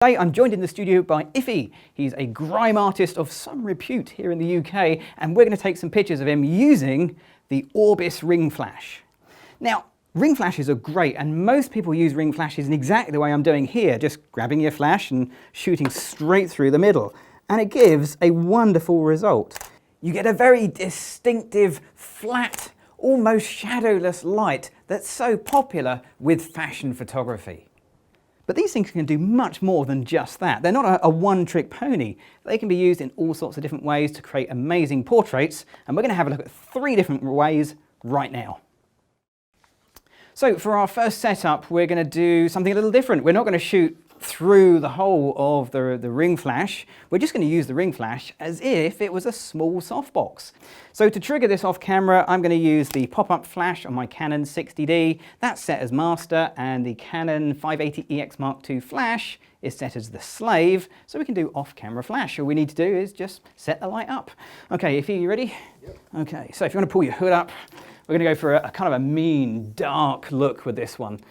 Today I'm joined in the studio by Iffy. He's a grime artist of some repute here in the UK, and we're going to take some pictures of him using the Orbis ring flash. Now, ring flashes are great, and most people use ring flashes in exactly the way I'm doing here, just grabbing your flash and shooting straight through the middle, and it gives a wonderful result. You get a very distinctive, flat, almost shadowless light that's so popular with fashion photography. But these things can do much more than just that. They're not a one-trick pony. They can be used in all sorts of different ways to create amazing portraits, and we're going to have a look at 3 different ways right now. So for our first setup, we're going to do something a little different. We're not going to shoot through the whole of the ring flash. We're just going to use the ring flash as if it was a small softbox. So to trigger this off camera, I'm going to use the pop-up flash on my Canon 60D. That's set as master, and the Canon 580EX Mark II flash is set as the slave, so we can do off-camera flash. All we need to do is just set the light up. Okay, Iffy, you ready? Yep. Okay, so if you want to pull your hood up, we're going to go for a kind of a mean, dark look with this one.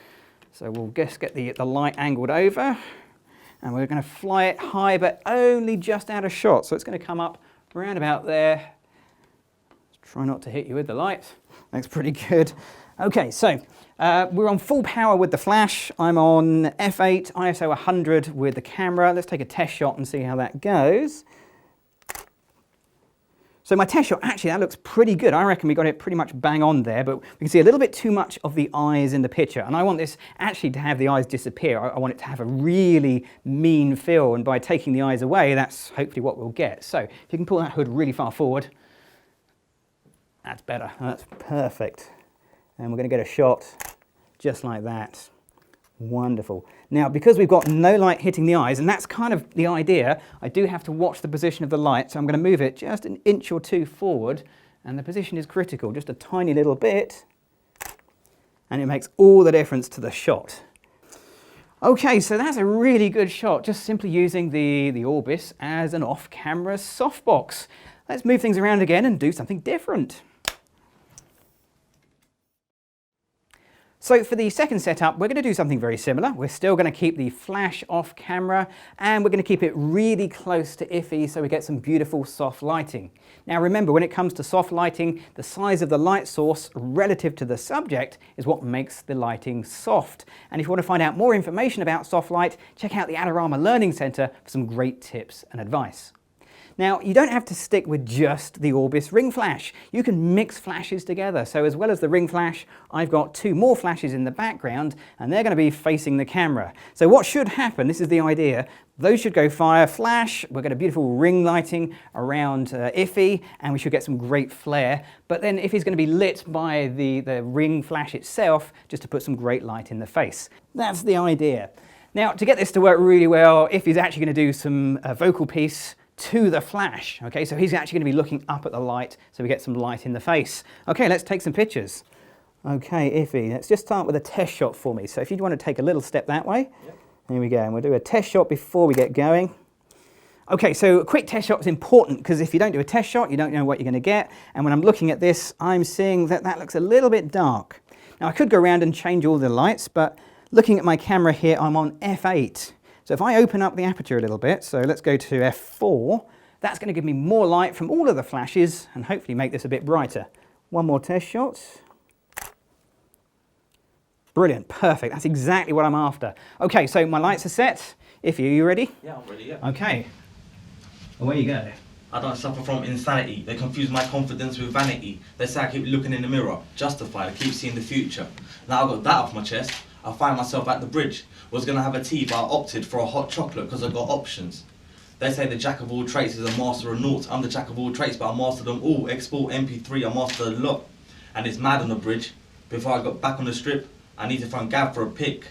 So we'll just get the light angled over, and we're going to fly it high, but only just out of shot. So it's going to come up around about there. Try not to hit you with the light. That's pretty good. Okay, so we're on full power with the flash. I'm on f8, ISO 100 with the camera. Let's take a test shot and see how that goes. So my test shot, actually, that looks pretty good. I reckon we got it pretty much bang on there, but we can see a little bit too much of the eyes in the picture. And I want this actually to have the eyes disappear. I want it to have a really mean feel, and by taking the eyes away, that's hopefully what we'll get. So if you can pull that hood really far forward, that's better. That's perfect. And we're going to get a shot just like that. Wonderful. Now, because we've got no light hitting the eyes, and that's kind of the idea, I do have to watch the position of the light, so I'm going to move it just an inch or 2 forward, and the position is critical, just a tiny little bit, and it makes all the difference to the shot. Okay, so that's a really good shot, just simply using the Orbis as an off-camera softbox. Let's move things around again and do something different. So for the second setup, we're going to do something very similar. We're still going to keep the flash off camera, and we're going to keep it really close to Iffy so we get some beautiful soft lighting. Now remember, when it comes to soft lighting, the size of the light source relative to the subject is what makes the lighting soft. And if you want to find out more information about soft light, check out the Adorama Learning Centre for some great tips and advice. Now, you don't have to stick with just the Orbis ring flash. You can mix flashes together. So as well as the ring flash, I've got 2 more flashes in the background, and they're going to be facing the camera. So what should happen, this is the idea, those should go fire, flash, we'll get a beautiful ring lighting around Iffy, and we should get some great flare. But then Iffy's going to be lit by the ring flash itself, just to put some great light in the face. That's the idea. Now, to get this to work really well, Iffy's actually going to do some vocal piece to the flash. Okay, so he's actually going to be looking up at the light so we get some light in the face. Okay, let's take some pictures. Okay, Iffy, let's just start with a test shot for me. So if you want to take a little step that way, yep. Here we go, and we'll do a test shot before we get going. Okay, so a quick test shot is important because if you don't do a test shot, you don't know what you're going to get. And when I'm looking at this, I'm seeing that that looks a little bit dark. Now I could go around and change all the lights, but looking at my camera here, I'm on f8. So if I open up the aperture a little bit, so let's go to f4, that's going to give me more light from all of the flashes and hopefully make this a bit brighter. One more test shot. Brilliant, perfect, that's exactly what I'm after. Okay, so my lights are set. Iffy, are you ready? Yeah, I'm ready, yeah. Okay, away you go. I don't suffer from insanity. They confuse my confidence with vanity. They say I keep looking in the mirror, justified, I keep seeing the future. Now I've got that off my chest, I find myself at the bridge. Was going to have a tea, but I opted for a hot chocolate because I got options. They say the jack of all trades is a master of naught. I'm the jack of all trades, but I mastered them all. Export MP3, I mastered a lot. And it's mad on the bridge. Before I got back on the strip, I need to find Gav for a pic.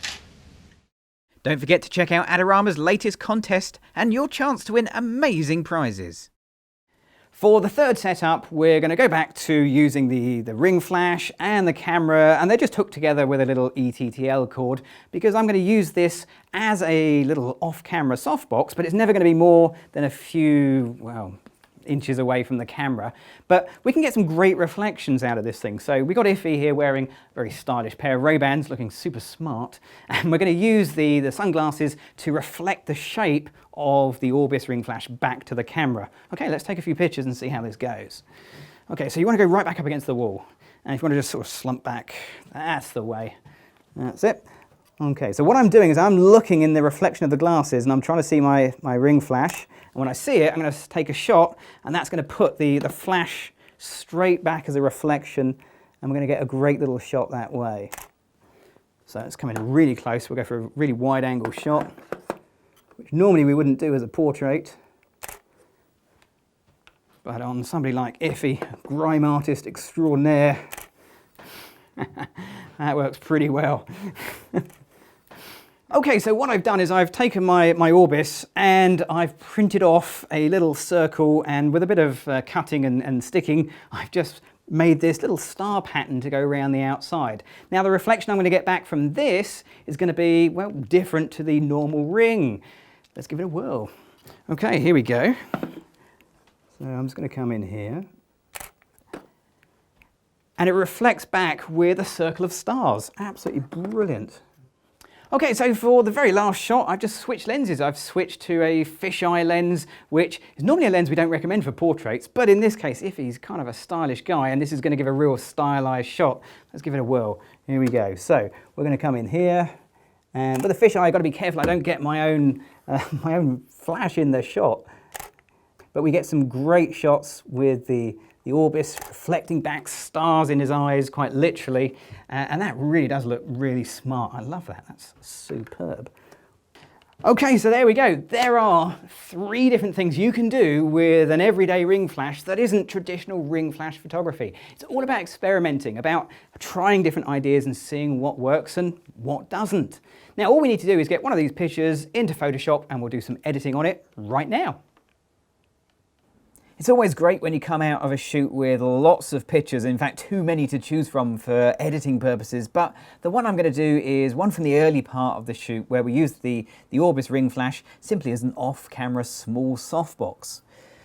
Don't forget to check out Adorama's latest contest and your chance to win amazing prizes. For the third setup, we're going to go back to using the ring flash and the camera, and they're just hooked together with a little ETTL cord because I'm going to use this as a little off-camera softbox, but it's never going to be more than a few, well, inches away from the camera, but we can get some great reflections out of this thing. So we got Iffy here wearing a very stylish pair of Ray-Bans, looking super smart, and we're going to use the sunglasses to reflect the shape of the Orbis ring flash back to the camera. Okay, let's take a few pictures and see how this goes. Okay, so you want to go right back up against the wall, and if you want to just sort of slump back, that's the way. That's it. Okay, so what I'm doing is I'm looking in the reflection of the glasses and I'm trying to see my ring flash. And when I see it, I'm going to take a shot, and that's going to put the flash straight back as a reflection, and we're going to get a great little shot that way. So it's coming really close. We'll go for a really wide angle shot, which normally we wouldn't do as a portrait. But on somebody like Iffy, grime artist extraordinaire, that works pretty well. Okay, so what I've done is I've taken my Orbis and I've printed off a little circle, and with a bit of cutting and sticking, I've just made this little star pattern to go around the outside. Now the reflection I'm going to get back from this is going to be, well, different to the normal ring. Let's give it a whirl. Okay, here we go. So I'm just going to come in here. And it reflects back with a circle of stars. Absolutely brilliant. Okay, so for the very last shot, I've just switched lenses. I've switched to a fisheye lens, which is normally a lens we don't recommend for portraits, but in this case, if he's kind of a stylish guy, and this is going to give a real stylized shot, let's give it a whirl. Here we go. So we're going to come in here, and with the fisheye, I've got to be careful I don't get my own flash in the shot. But we get some great shots with the Orbis reflecting back stars in his eyes, quite literally, and that really does look really smart. I love that. That's superb. Okay, so there we go. There are 3 different things you can do with an everyday ring flash that isn't traditional ring flash photography. It's all about experimenting, about trying different ideas and seeing what works and what doesn't. Now, all we need to do is get one of these pictures into Photoshop, and we'll do some editing on it right now. It's always great when you come out of a shoot with lots of pictures, in fact too many to choose from for editing purposes, but the one I'm going to do is one from the early part of the shoot where we used the Orbis ring flash simply as an off-camera small softbox.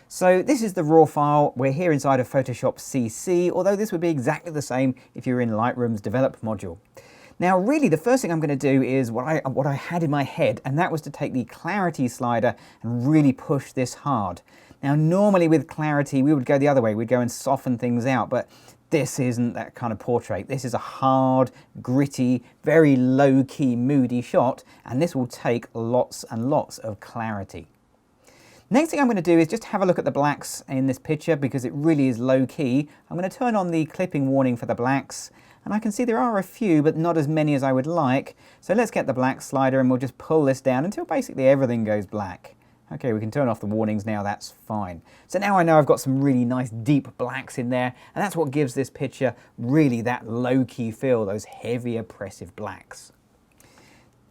So this is the raw file. We're here inside of Photoshop CC, although this would be exactly the same if you're in Lightroom's Develop module. Now really the first thing I'm going to do is what I had in my head, and that was to take the clarity slider and really push this hard. Now normally with clarity we would go the other way, we'd go and soften things out, but this isn't that kind of portrait. This is a hard, gritty, very low-key, moody shot, and this will take lots and lots of clarity. Next thing I'm going to do is just have a look at the blacks in this picture because it really is low-key. I'm going to turn on the clipping warning for the blacks, and I can see there are a few, but not as many as I would like. So let's get the black slider and we'll just pull this down until basically everything goes black. Okay, we can turn off the warnings now, that's fine. So now I know I've got some really nice deep blacks in there, and that's what gives this picture really that low-key feel, those heavy oppressive blacks.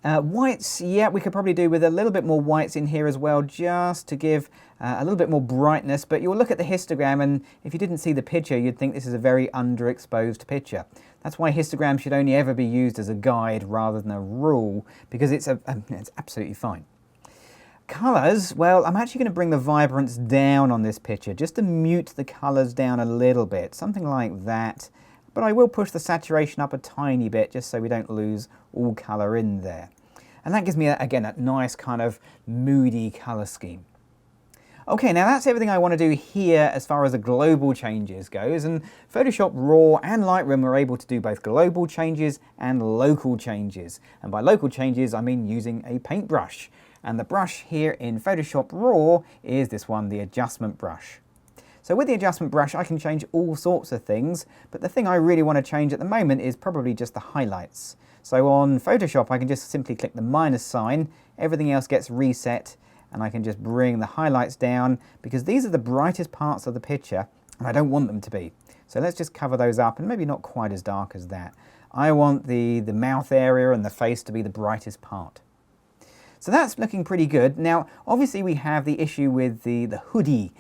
Whites, yeah, we could probably do with a little bit more whites in here as well, just to give a little bit more brightness, but you'll look at the histogram, and if you didn't see the picture, you'd think this is a very underexposed picture. That's why histogram should only ever be used as a guide rather than a rule, because it's absolutely fine. Colours, well, I'm actually going to bring the vibrance down on this picture, just to mute the colours down a little bit, something like that. But I will push the saturation up a tiny bit, just so we don't lose all colour in there. And that gives me, again, that nice kind of moody colour scheme. Okay, now that's everything I want to do here as far as the global changes goes, and Photoshop RAW and Lightroom are able to do both global changes and local changes. And by local changes, I mean using a paintbrush. And the brush here in Photoshop RAW is this one, the adjustment brush. So with the adjustment brush, I can change all sorts of things, but the thing I really want to change at the moment is probably just the highlights. So on Photoshop, I can just simply click the minus sign, everything else gets reset, and I can just bring the highlights down, because these are the brightest parts of the picture, and I don't want them to be. So let's just cover those up, and maybe not quite as dark as that. I want the mouth area and the face to be the brightest part. So that's looking pretty good. Now, obviously we have the issue with the hoodie.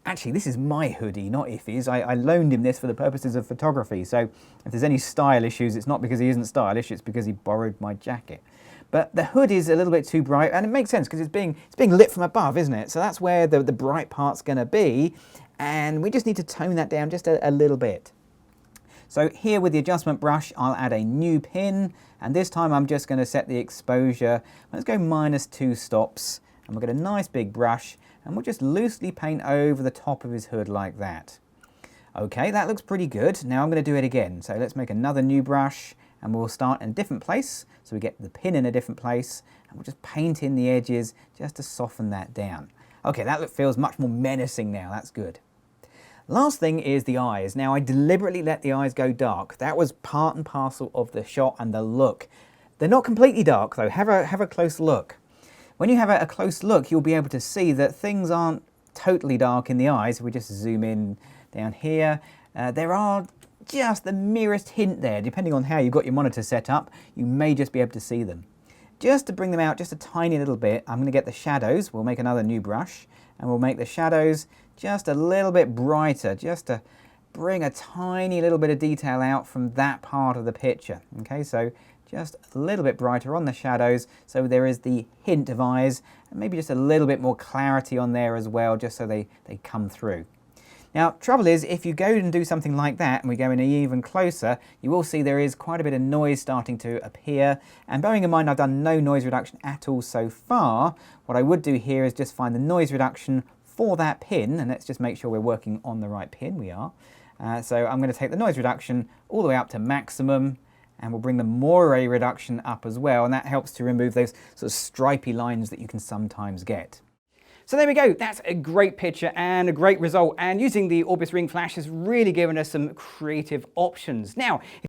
Actually, this is my hoodie, not Iffy's. I loaned him this for the purposes of photography. So if there's any style issues, it's not because he isn't stylish, it's because he borrowed my jacket. But the hood is a little bit too bright, and it makes sense because it's being lit from above, isn't it? So that's where the bright part's going to be, and we just need to tone that down just a little bit. So here with the adjustment brush, I'll add a new pin, and this time I'm just going to set the exposure. Let's go -2 stops, and we'll get a nice big brush, and we'll just loosely paint over the top of his hood like that. Okay, that looks pretty good. Now I'm going to do it again. So let's make another new brush, and we'll start in a different place. So we get the pin in a different place, and we'll just paint in the edges just to soften that down. Okay, that feels much more menacing now. That's good. Last thing is the eyes. Now I deliberately let the eyes go dark. That was part and parcel of the shot and the look. They're not completely dark though. Have a close look. When you have a close look, you'll be able to see that things aren't totally dark in the eyes. If we just zoom in down here, there are just the merest hint there. Depending on how you've got your monitor set up, you may just be able to see them. Just to bring them out just a tiny little bit, I'm going to get the shadows. We'll make another new brush, and we'll make the shadows just a little bit brighter, just to bring a tiny little bit of detail out from that part of the picture. Okay, so just a little bit brighter on the shadows, so there is the hint of eyes, and maybe just a little bit more clarity on there as well, just so they come through. Now, trouble is, if you go and do something like that, and we go in even closer, you will see there is quite a bit of noise starting to appear. And bearing in mind I've done no noise reduction at all so far, what I would do here is just find the noise reduction for that pin, and let's just make sure we're working on the right pin. We are. So I'm going to take the noise reduction all the way up to maximum, and we'll bring the moire reduction up as well, and that helps to remove those sort of stripy lines that you can sometimes get. So there we go, that's a great picture and a great result, and using the Orbis Ring Flash has really given us some creative options. Now,